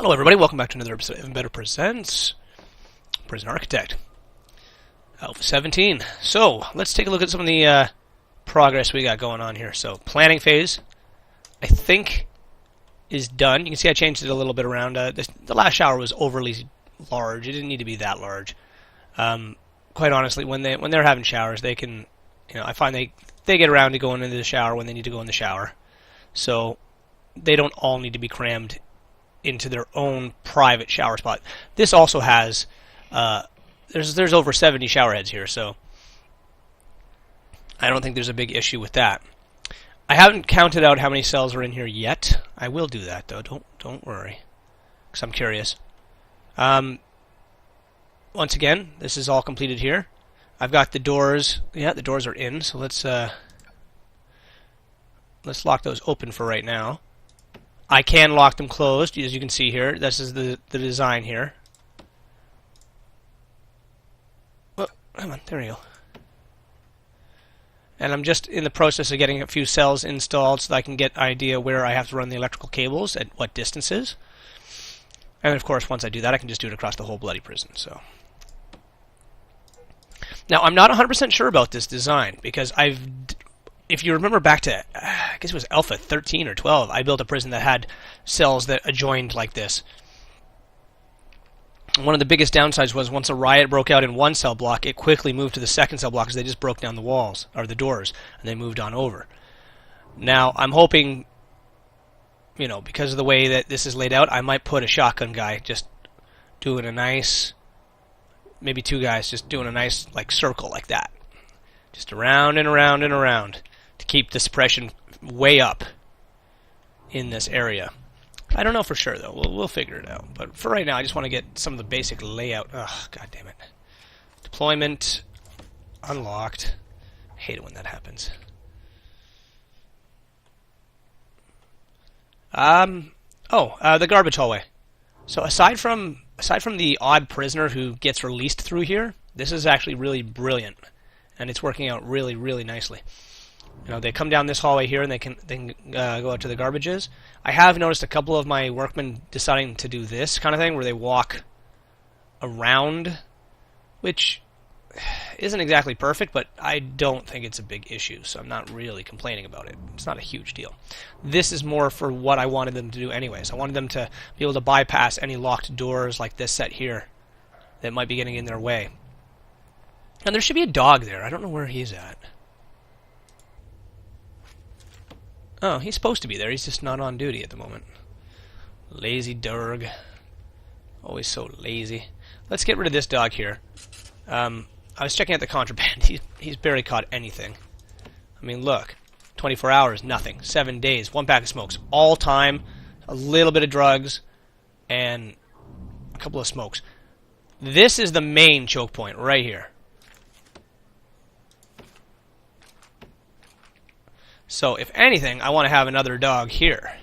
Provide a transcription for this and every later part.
Hello everybody, welcome back to another episode of Even Better Presents Prison Architect Alpha 17. So, let's take a look at some of the progress we got going on here. So, planning phase, I think, is done. You can see I changed it a little bit around. The last shower was overly large. It didn't need to be that large. Quite honestly, when they're having showers, they can, I find they get around to going into the shower when they need to go in the shower. So, they don't all need to be crammed into their own private shower spot. This also has there's over 70 shower heads here, so I don't think there's a big issue with that. I haven't counted out how many cells are in here yet. I will do that though. Don't worry, because I'm curious. Once again, this is all completed here. I've got the doors. Yeah, the doors are in. So let's lock those open for right now. I can lock them closed, as you can see here. This is the design here. Oh, come on, there we go. And I'm just in the process of getting a few cells installed so that I can get an idea where I have to run the electrical cables at what distances. And of course, once I do that, I can just do it across the whole bloody prison. So now, I'm not 100% sure about this design because if you remember back to, I guess it was Alpha 13 or 12, I built a prison that had cells that adjoined like this. One of the biggest downsides was once a riot broke out in one cell block, it quickly moved to the second cell block because they just broke down the walls, or the doors, and they moved on over. Now, I'm hoping, because of the way that this is laid out, I might put a shotgun guy just doing a nice, maybe two guys just doing a nice circle like that. Just around and around and around, to keep the suppression way up in this area. I don't know for sure, though. We'll figure it out. But for right now, I just want to get some of the basic layout. Ugh, god damn it. Deployment unlocked. I hate it when that happens. The garbage hallway. So aside from the odd prisoner who gets released through here, this is actually really brilliant. And it's working out really, really nicely. They come down this hallway here and they can go out to the garbages. I have noticed a couple of my workmen deciding to do this kind of thing where they walk around, which isn't exactly perfect, but I don't think it's a big issue, so I'm not really complaining about it. It's not a huge deal. This is more for what I wanted them to do anyways. I wanted them to be able to bypass any locked doors like this set here that might be getting in their way. And there should be a dog there. I don't know where he's at. Oh, he's supposed to be there. He's just not on duty at the moment. Lazy dog. Always so lazy. Let's get rid of this dog here. I was checking out the contraband. He's barely caught anything. I mean, look. 24 hours, nothing. 7 days, 1 pack of smokes. All time, a little bit of drugs, and a couple of smokes. This is the main choke point right here. So, if anything, I want to have another dog here.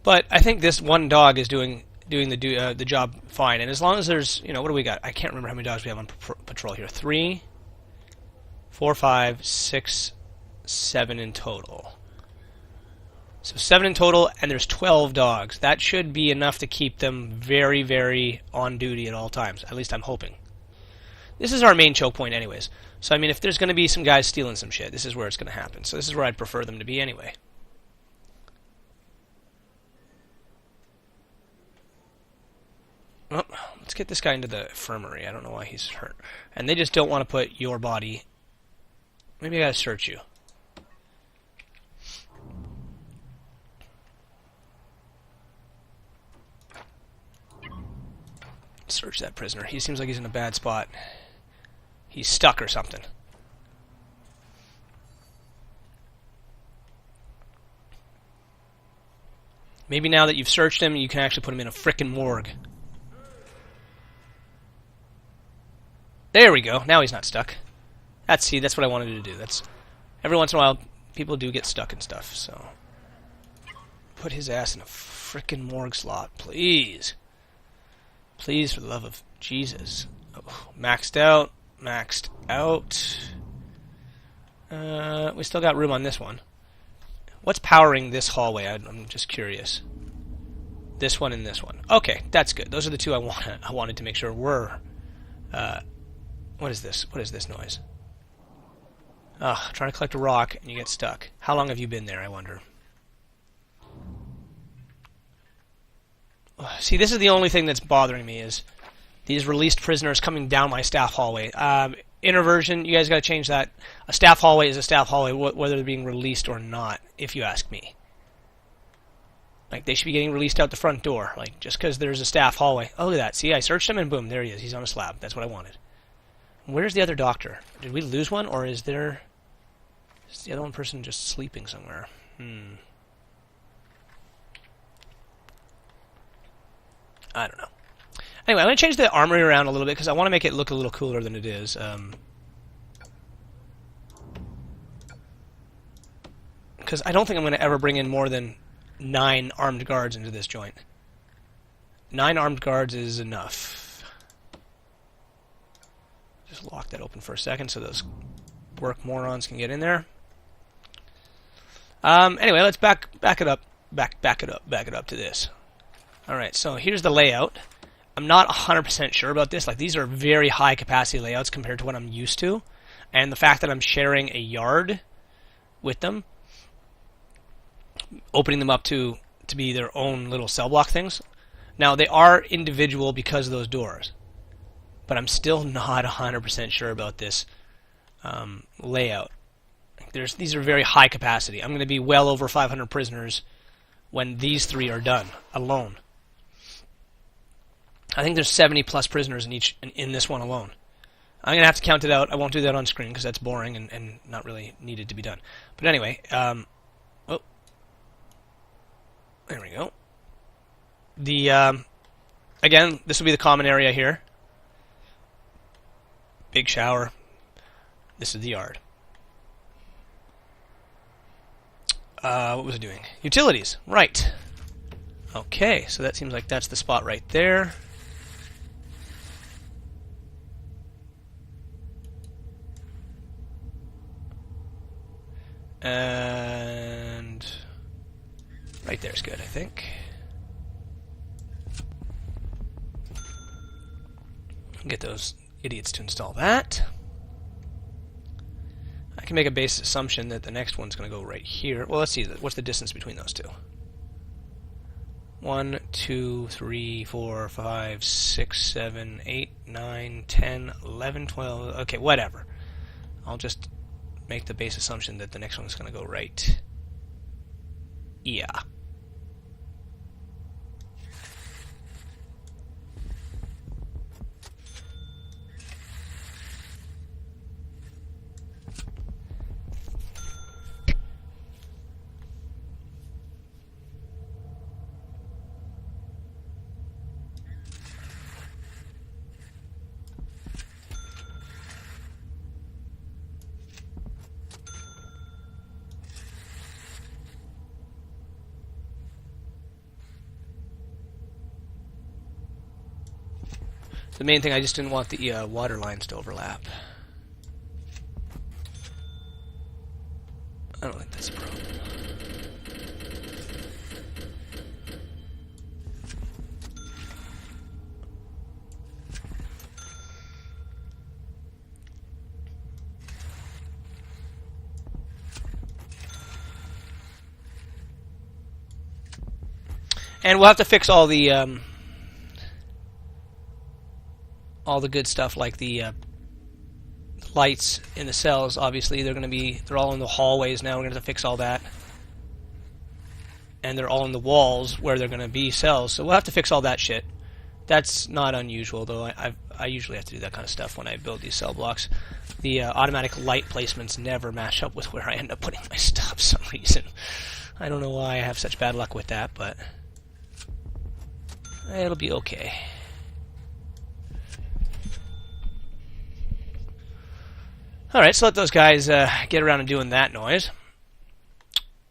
But I think this one dog is doing the job fine. And as long as there's, what do we got? I can't remember how many dogs we have on patrol here. 3, 4, 5, 6, 7 in total. So 7 in total, and there's 12 dogs. That should be enough to keep them very, very on duty at all times. At least I'm hoping. This is our main choke point anyways. So, I mean, if there's going to be some guys stealing some shit, this is where it's going to happen. So this is where I'd prefer them to be anyway. Oh, let's get this guy into the infirmary. I don't know why he's hurt. And they just don't want to put your body... Maybe I gotta search you. Search that prisoner. He seems like he's in a bad spot. He's stuck or something. Maybe now that you've searched him, you can actually put him in a frickin' morgue. There we go. Now he's not stuck. That's what I wanted to do. That's every once in a while people do get stuck and stuff. So put his ass in a frickin' morgue slot, please. Please, for the love of Jesus. Oh, maxed out. maxed out. We still got room on this one. What's powering this hallway? I'm just curious. This one and this one. Okay, that's good. Those are the two I wanted to make sure were. What is this? What is this noise? Trying to collect a rock and you get stuck. How long have you been there, I wonder? See, this is the only thing that's bothering me is these released prisoners coming down my staff hallway. Introversion, you guys got to change that. A staff hallway is a staff hallway, whether they're being released or not, if you ask me. Like, they should be getting released out the front door, like, just because there's a staff hallway. Oh, look at that. See, I searched him, and boom, there he is. He's on a slab. That's what I wanted. Where's the other doctor? Did we lose one, or is there... Is the other one person just sleeping somewhere? I don't know. Anyway, I'm going to change the armory around a little bit because I want to make it look a little cooler than it is. Because I don't think I'm going to ever bring in more than 9 armed guards into this joint. 9 armed guards is enough. Just lock that open for a second so those work morons can get in there. Anyway, let's back it up to this. Alright, so here's the layout. I'm not 100% sure about this. Like, these are very high capacity layouts compared to what I'm used to. And the fact that I'm sharing a yard with them, opening them up to be their own little cell block things. Now, they are individual because of those doors. But I'm still not 100% sure about this layout. These are very high capacity. I'm going to be well over 500 prisoners when these 3 are done, alone. I think there's 70 plus prisoners in this one alone. I'm going to have to count it out. I won't do that on screen because that's boring and not really needed to be done. But anyway, there we go. Again, this will be the common area here. Big shower. This is the yard. What was I doing? Utilities. Right. Okay, so that seems like that's the spot right there. And right there's good, I think. Get those idiots to install that. I can make a base assumption that the next one's going to go right here. Well, let's see. What's the distance between those two? 1, 2, 3, 4, 5, 6, 7, 8, 9, 10, 11, 12. Okay, whatever. I'll just make the base assumption that the next one's going to go right. Yeah. The main thing, I just didn't want the water lines to overlap. I don't think that's a problem. And we'll have to fix all the good stuff, like the lights in the cells. Obviously, they're all in the hallways now. We're gonna have to fix all that, and they're all in the walls where they're gonna be cells. So we'll have to fix all that shit. That's not unusual, though. I usually have to do that kind of stuff when I build these cell blocks. The automatic light placements never match up with where I end up putting my stuff for some reason. I don't know why I have such bad luck with that, but it'll be okay. Alright, so let those guys get around and doing that noise.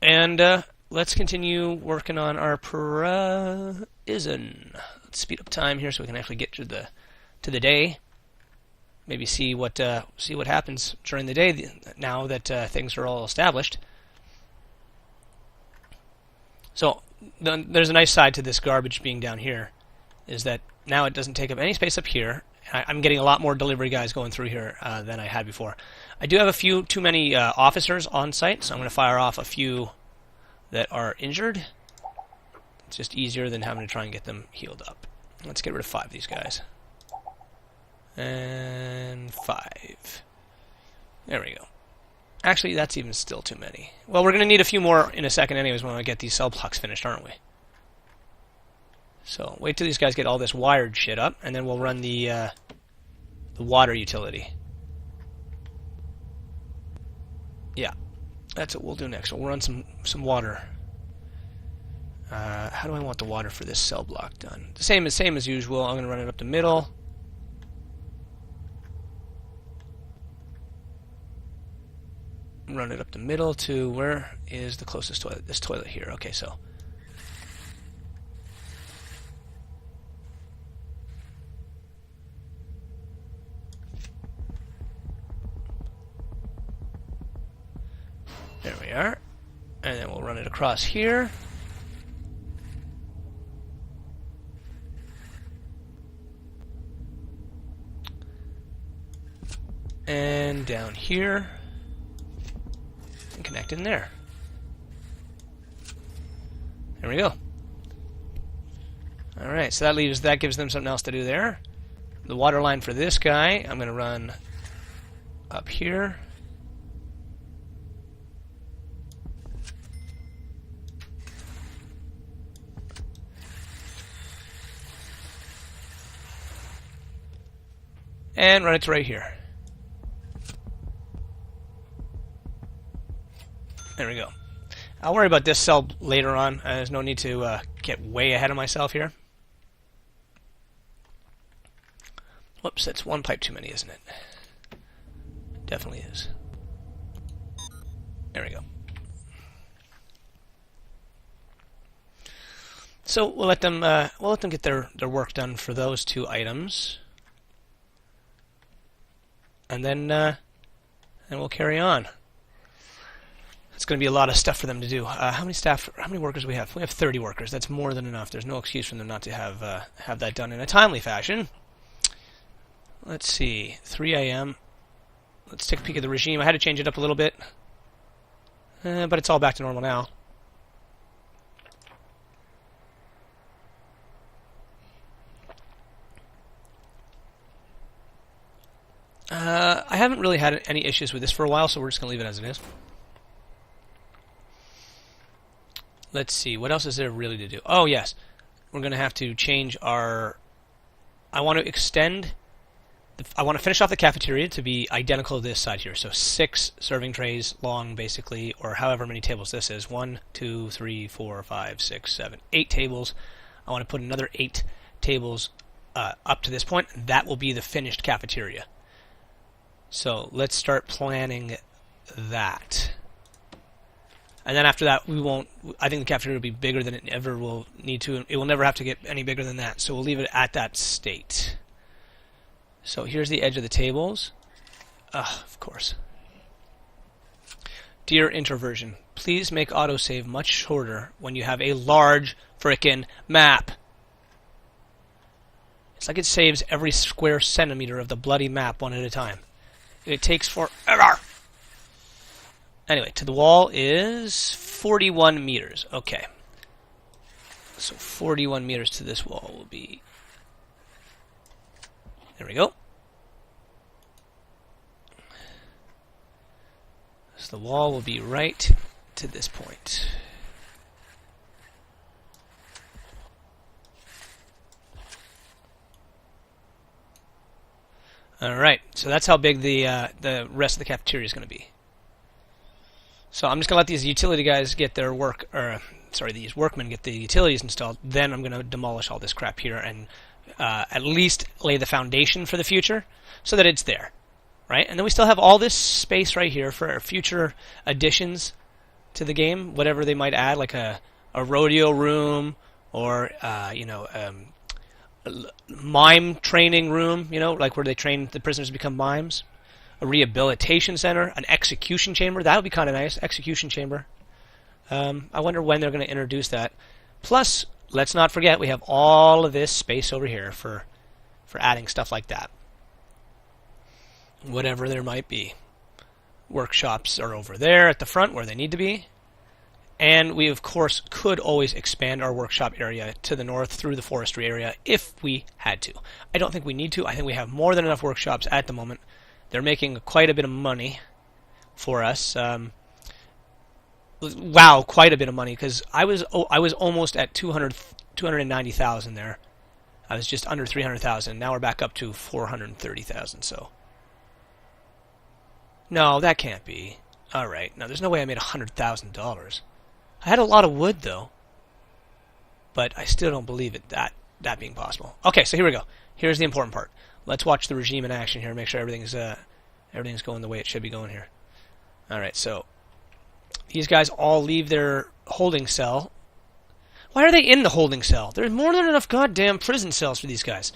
And let's continue working on our prison. Let's speed up time here so we can actually get to the day. maybe see what happens during the day now that things are all established. So there's a nice side to this garbage being down here, is that now it doesn't take up any space up here. I'm getting a lot more delivery guys going through here than I had before. I do have too many officers on site, so I'm going to fire off a few that are injured. It's just easier than having to try and get them healed up. Let's get rid of 5 of these guys. And 5. There we go. Actually, that's even still too many. Well, we're going to need a few more in a second anyways when I get these cell blocks finished, aren't we? So wait till these guys get all this wired shit up, and then we'll run the water utility. Yeah, that's what we'll do next. We'll run some water. How do I want the water for this cell block done? The same as usual. I'm going to run it up the middle. Run it up the middle to where is the closest toilet? This toilet here. Okay, so. There we are. And then we'll run it across here. And down here. And connect in there. There we go. Alright, so that gives them something else to do there. The water line for this guy, I'm going to run up here. And run it to right here. There we go. I'll worry about this cell later on. There's no need to get way ahead of myself here. Whoops, that's one pipe too many, isn't it? Definitely is. There we go. So we'll let them get their work done for those 2 items. And then we'll carry on. It's going to be a lot of stuff for them to do. How many workers do we have? We have 30 workers. That's more than enough. There's no excuse for them not to have that done in a timely fashion. Let's see. 3 a.m. Let's take a peek at the regime. I had to change it up a little bit. But it's all back to normal now. I haven't really had any issues with this for a while, so we're just going to leave it as it is. Let's see, what else is there really to do? Oh, yes. We're going to have to change our... I want to finish off the cafeteria to be identical to this side here. So 6 serving trays long, basically, or however many tables this is. 1, 2, 3, 4, 5, 6, 7, 8 tables. I want to put another 8 tables up to this point. That will be the finished cafeteria. So let's start planning that. And then after that, I think the cafeteria will be bigger than it ever will need to. It will never have to get any bigger than that. So we'll leave it at that state. So here's the edge of the tables. Of course. Dear Introversion, please make autosave much shorter when you have a large frickin' map. It's like it saves every square centimeter of the bloody map one at a time. It takes forever. Anyway, to the wall is 41 meters. Okay. So 41 meters to this wall will be... There we go. So the wall will be right to this point. Alright, so that's how big the rest of the cafeteria is going to be. So I'm just going to let these utility guys get their work, these workmen get the utilities installed. Then I'm going to demolish all this crap here and at least lay the foundation for the future so that it's there, right? And then we still have all this space right here for our future additions to the game, whatever they might add, like a rodeo room or mime training room, you know, like where they train the prisoners to become mimes. A rehabilitation center, an execution chamber. That would be kind of nice. Execution chamber. I wonder when they're going to introduce that. Plus, let's not forget we have all of this space over here for adding stuff like that. Whatever there might be. Workshops are over there at the front where they need to be. And we, of course, could always expand our workshop area to the north through the forestry area if we had to. I don't think we need to. I think we have more than enough workshops at the moment. They're making quite a bit of money for us. Wow, quite a bit of money, because I was almost at 290,000 there. I was just under 300,000. Now we're back up to 430,000. So no, that can't be. All right, now there's no way I made $100,000. I had a lot of wood though, but I still don't believe it that being possible. Okay, so here we go. Here's the important part. Let's watch the regime in action here. Make sure everything's going the way it should be going here. All right, so these guys all leave their holding cell. Why are they in the holding cell? There's more than enough goddamn prison cells for these guys.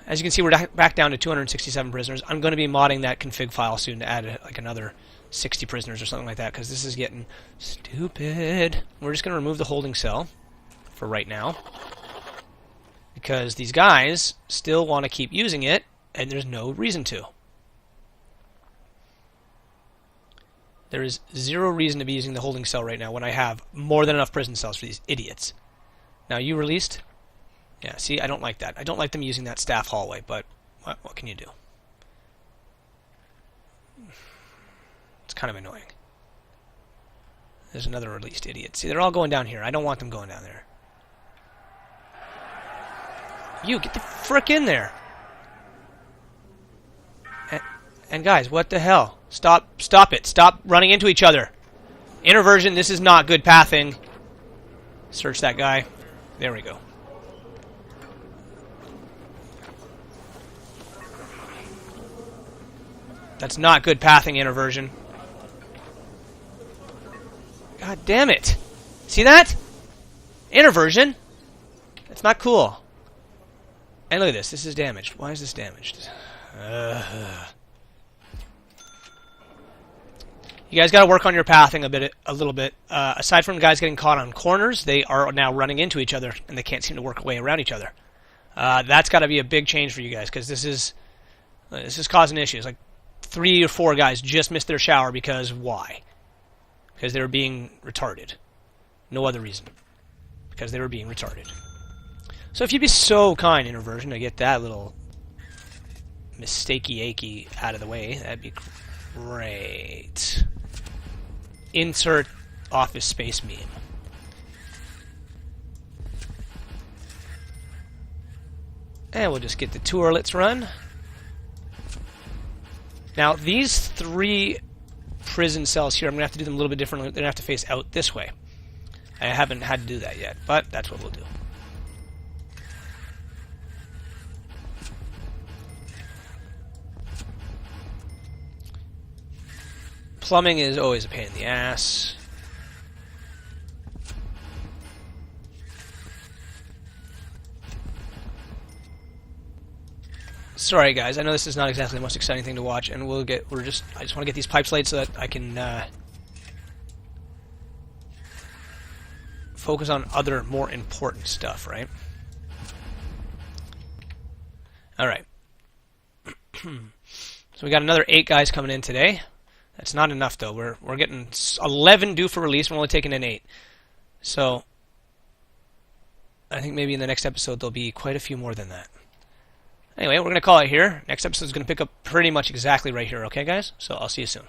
As you can see, we're back down to 267 prisoners. I'm going to be modding that config file soon to add like another 60 prisoners or something like that, because this is getting stupid. We're just going to remove the holding cell for right now, because these guys still want to keep using it, and there's no reason to. There is zero reason to be using the holding cell right now when I have more than enough prison cells for these idiots. Now, you released? Yeah, see, I don't like that. I don't like them using that staff hallway, but what can you do? It's kind of annoying. There's another released idiot. See, they're all going down here. I don't want them going down there. You, get the frick in there! And guys, what the hell? Stop it. Stop running into each other. Introversion, this is not good pathing. Search that guy. There we go. That's not good pathing, introversion. God damn it. See that? Introversion. That's not cool. And look at this. This is damaged. Why is this damaged? You guys got to work on your pathing a little bit. Aside from guys getting caught on corners, they are now running into each other, and they can't seem to work a way around each other. That's got to be a big change for you guys, because this is causing issues. Like 3 or 4 guys just missed their shower because why? Because they were being retarded. No other reason. Because they were being retarded. So if you'd be so kind, introversion, to get that little mistakey-achy out of the way, that'd be great. Insert Office Space meme. And we'll just get the tourlets run. Now, these 3 prison cells here, I'm going to have to do them a little bit differently. They're going to have to face out this way. I haven't had to do that yet, but that's what we'll do. Plumbing is always a pain in the ass. Sorry guys, I know this is not exactly the most exciting thing to watch, and I just want to get these pipes laid so that I can focus on other more important stuff, right? Alright. So we got another 8 guys coming in today. That's not enough though. We're getting 11 due for release, we're only taking in 8. So I think maybe in the next episode there'll be quite a few more than that. Anyway, we're going to call it here. Next episode is going to pick up pretty much exactly right here, okay guys? So I'll see you soon.